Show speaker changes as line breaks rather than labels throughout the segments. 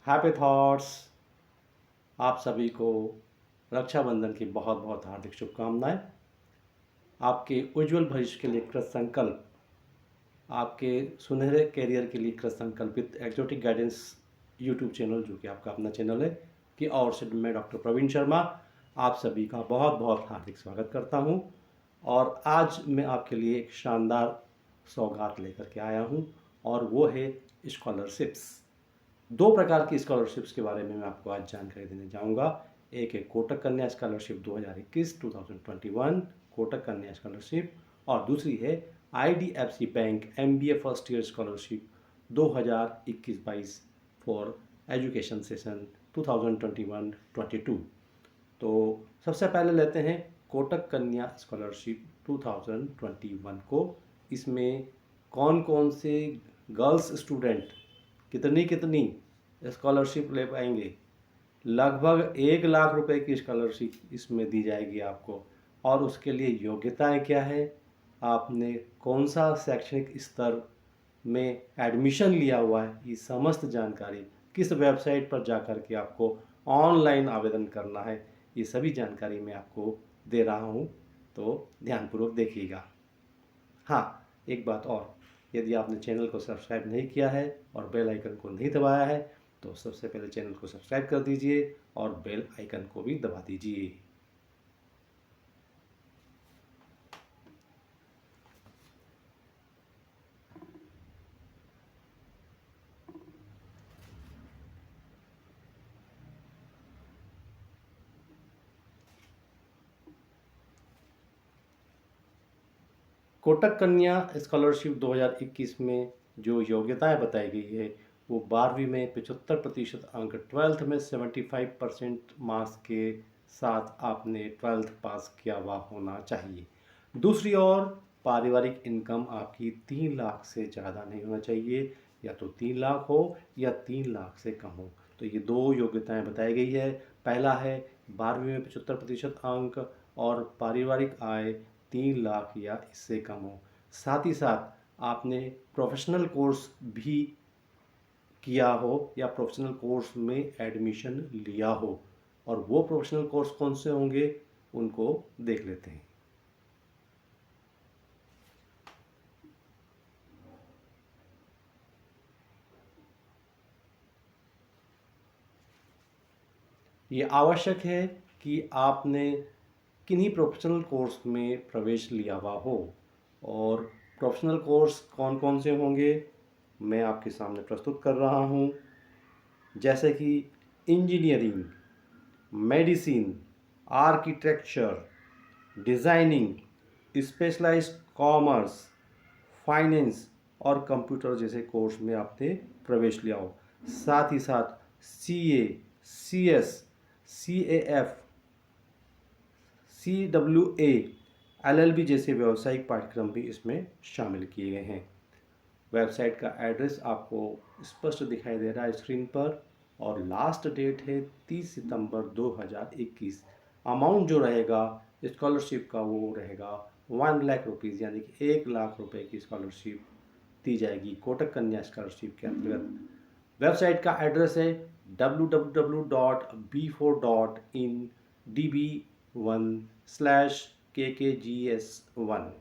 Happy thoughts. आप सभी को रक्षाबंधन की बहुत बहुत हार्दिक शुभकामनाएं। आपके उज्जवल भविष्य के लिए कृत संकल्प, आपके सुनहरे करियर के लिए कृत संकल्पित एक्जोटिक गाइडेंस यूट्यूब चैनल, जो कि आपका अपना चैनल है, कि और से मैं डॉक्टर प्रवीण शर्मा आप सभी का बहुत बहुत हार्दिक स्वागत करता हूं। और आज मैं आपके लिए एक शानदार सौगात लेकर के आया हूं, और वो है स्कॉलरशिप्स। दो प्रकार की स्कॉलरशिप्स के बारे में मैं आपको आज जानकारी देने जाऊंगा। एक है कोटक कन्या स्कॉलरशिप 2021 कोटक कन्या स्कॉलरशिप, और दूसरी है IDFC bank MBA first year scholarship 2021-22 for education session 2021-22। तो सबसे पहले लेते हैं कोटक कन्या स्कॉलरशिप 2021 को। इसमें कौन कौन से गर्ल्स स्टूडेंट कितनी कितनी स्कॉलरशिप ले पाएंगे। लगभग 1 लाख रुपए की स्कॉलरशिप इसमें दी जाएगी आपको। और उसके लिए योग्यताएं क्या है, आपने कौन सा शैक्षणिक स्तर में एडमिशन लिया हुआ है, ये समस्त जानकारी, किस वेबसाइट पर जाकर के आपको ऑनलाइन आवेदन करना है, ये सभी जानकारी मैं आपको दे रहा हूँ। तो ध्यानपूर्वक देखिएगा। हाँ, एक बात और, यदि आपने चैनल को सब्सक्राइब नहीं किया है और बेल आइकन को नहीं दबाया है तो सबसे पहले चैनल को सब्सक्राइब कर दीजिए और बेल आइकन को भी दबा दीजिए। कोटक कन्या स्कॉलरशिप 2021 में जो योग्यताएं बताई गई है वो 12वीं में 75% अंक, 12th में 75% मार्क्स के साथ आपने 12th पास किया हुआ होना चाहिए। दूसरी ओर पारिवारिक इनकम आपकी 3 लाख से ज़्यादा नहीं होना चाहिए, या तो 3 लाख हो या 3 लाख से कम हो। तो ये दो योग्यताएं बताई गई है। पहला है 12वीं में 75% अंक और पारिवारिक आय 3 लाख या इससे कम हो। साथ ही साथ आपने प्रोफेशनल कोर्स भी किया हो या प्रोफेशनल कोर्स में एडमिशन लिया हो, और वो प्रोफेशनल कोर्स कौन से होंगे उनको देख लेते हैं। ये आवश्यक है कि आपने किन्हीं प्रोफेशनल कोर्स में प्रवेश लिया हुआ हो। और प्रोफेशनल कोर्स कौन कौन से होंगे मैं आपके सामने प्रस्तुत कर रहा हूँ, जैसे कि engineering, medicine, architecture, designing, specialized commerce, finance और कंप्यूटर जैसे कोर्स में आपने प्रवेश लिया हो। साथ ही साथ CA, CS, CAF, CWA, LLB जैसे व्यावसायिक पाठ्यक्रम भी इसमें शामिल किए गए हैं। वेबसाइट का एड्रेस आपको स्पष्ट दिखाई दे रहा है स्क्रीन पर, और लास्ट डेट है 30 सितंबर 2021। अमाउंट जो रहेगा स्कॉलरशिप का वो रहेगा 1 लाख रुपीज़, यानी कि 1 लाख रुपए की स्कॉलरशिप दी जाएगी कोटक कन्या स्कॉलरशिप के अंतर्गत। वेबसाइट का एड्रेस है www.b4.in/kkgs1।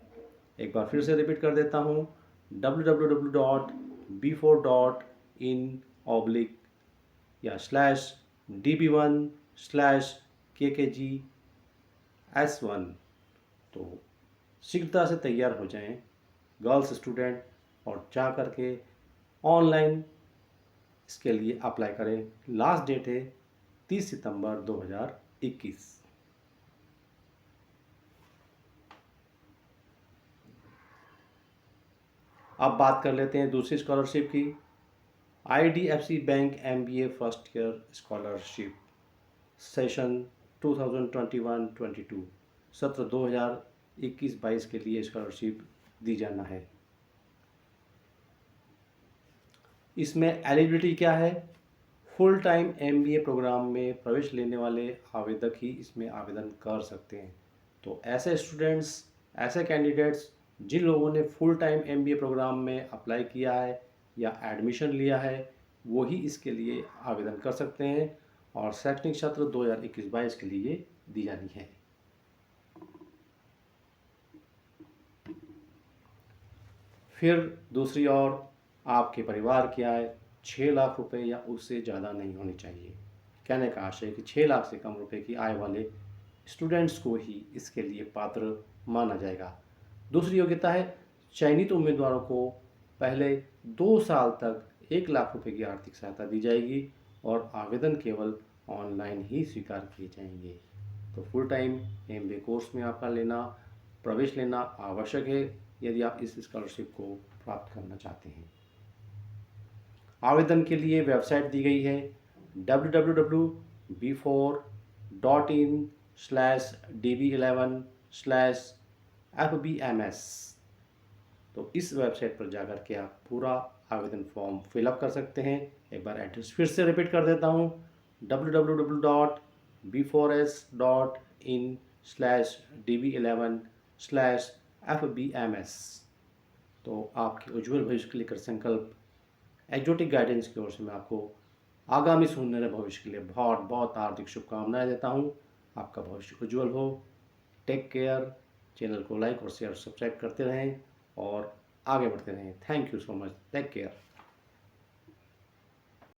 एक बार फिर से रिपीट कर देता हूँ, www.b4.in/ या /db1/kkgs1। तो शीघ्रता से तैयार हो जाएं गर्ल्स स्टूडेंट, और जा करके ऑनलाइन इसके लिए अप्लाई करें। लास्ट डेट है 30 सितंबर 2021। अब बात कर लेते हैं दूसरी स्कॉलरशिप की, IDFC bank MBA first year scholarship session 2021-22, सत्र 2021-22 के लिए स्कॉलरशिप दी जाना है। इसमें एलिजिबिलिटी क्या है, फुल टाइम एमबीए प्रोग्राम में प्रवेश लेने वाले आवेदक ही इसमें आवेदन कर सकते हैं। तो ऐसे स्टूडेंट्स, ऐसे कैंडिडेट्स जिन लोगों ने फुल टाइम एमबीए प्रोग्राम में अप्लाई किया है या एडमिशन लिया है, वो ही इसके लिए आवेदन कर सकते हैं और शैक्षणिक सत्र 2021-22 के लिए दी जानी है। फिर दूसरी ओर आपके परिवार की आय 6 लाख रुपए या उससे ज़्यादा नहीं होनी चाहिए। कहने का आशय है कि 6 लाख से कम रुपए की आय वाले स्टूडेंट्स को ही इसके लिए पात्र माना जाएगा। दूसरी योग्यता है चयनित उम्मीदवारों को पहले 2 साल तक 1 लाख रुपए की आर्थिक सहायता दी जाएगी और आवेदन केवल ऑनलाइन ही स्वीकार किए जाएंगे। तो फुल टाइम MBA कोर्स में आपका प्रवेश लेना आवश्यक है यदि आप इस स्कॉलरशिप को प्राप्त करना चाहते हैं। आवेदन के लिए वेबसाइट दी गई है www.b4.in/db11/fbms। तो इस वेबसाइट पर जाकर के आप पूरा आवेदन फॉर्म फिलअप कर सकते हैं। एक बार एड्रेस फिर से रिपीट कर देता हूँ, www.b4s.in/db11/fbms। तो आपके उज्जवल भविष्य के लिए कृत संकल्प एक्जोटिक गाइडेंस की ओर से मैं आपको आगामी सुनहरे भविष्य के लिए बहुत बहुत हार्दिक शुभकामनाएं देता हूं। आपका भविष्य उज्जवल हो। Take care. चैनल को लाइक और शेयर सब्सक्राइब करते रहें और आगे बढ़ते रहें। Thank you so much. Take care.